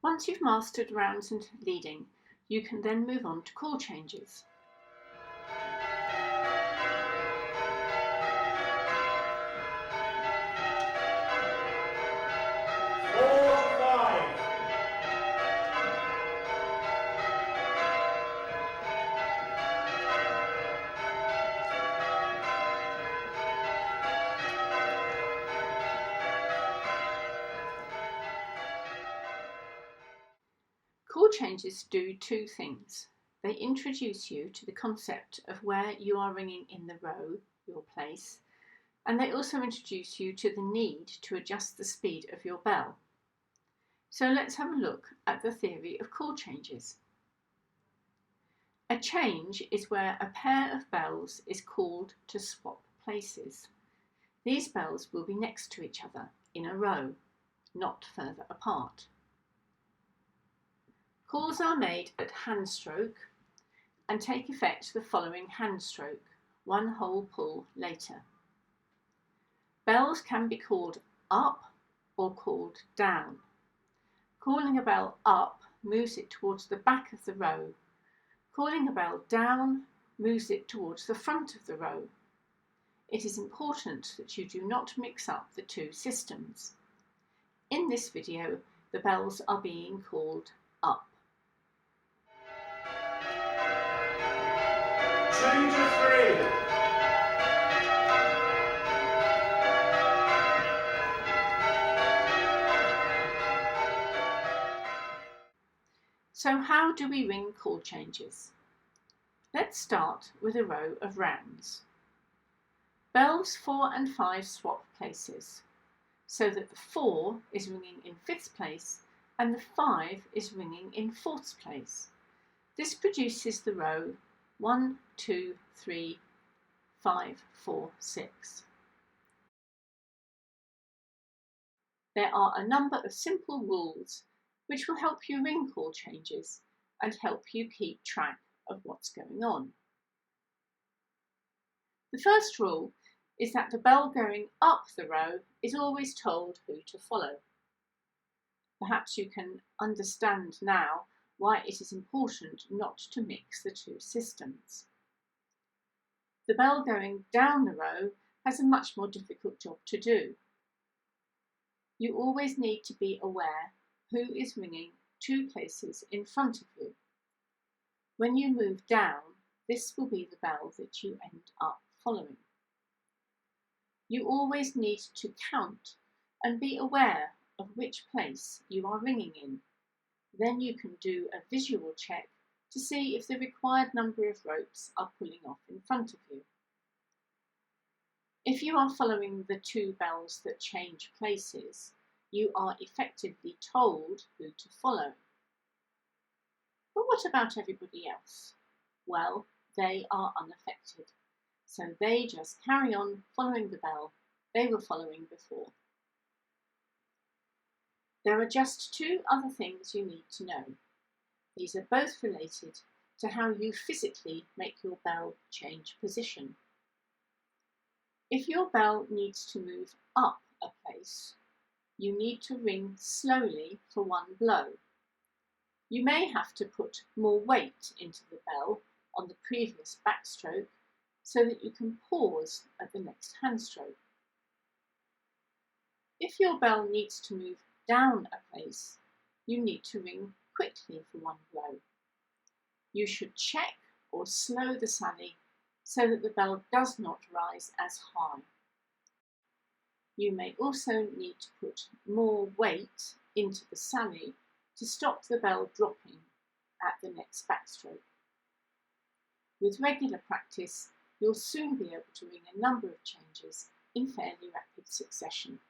Once you've mastered rounds and leading, you can then move on to call changes. Call changes do two things. They introduce you to the concept of where you are ringing in the row, your place, and they also introduce you to the need to adjust the speed of your bell. So let's have a look at the theory of call changes. A change is where a pair of bells is called to swap places. These bells will be next to each other in a row, not further apart. Calls are made at hand stroke and take effect the following hand stroke, one whole pull later. Bells can be called up or called down. Calling a bell up moves it towards the back of the row. Calling a bell down moves it towards the front of the row. It is important that you do not mix up the two systems. In this video, the bells are being called up. Change of 3. So how do we ring call changes? Let's start with a row of rounds. Bells 4 and 5 swap places, so that the 4 is ringing in 5th place and the 5 is ringing in 4th place. This produces the row 1, 2, 3, 5, 4, 6. There are a number of simple rules which will help you ring call changes and help you keep track of what's going on. The first rule is that the bell going up the row is always told who to follow. Perhaps you can understand now why it is important not to mix the two systems. The bell going down the row has a much more difficult job to do. You always need to be aware who is ringing 2 places in front of you. When you move down, this will be the bell that you end up following. You always need to count and be aware of which place you are ringing in. Then you can do a visual check to see if the required number of ropes are pulling off in front of you. If you are following the 2 bells that change places, you are effectively told who to follow. But what about everybody else? Well, they are unaffected, so they just carry on following the bell they were following before. There are just 2 other things you need to know. These are both related to how you physically make your bell change position. If your bell needs to move up a place, you need to ring slowly for one blow. You may have to put more weight into the bell on the previous backstroke so that you can pause at the next hand stroke. If your bell needs to move down a place, you need to ring quickly for one blow. You should check or slow the sally so that the bell does not rise as high. You may also need to put more weight into the sally to stop the bell dropping at the next backstroke. With regular practice, you'll soon be able to ring a number of changes in fairly rapid succession.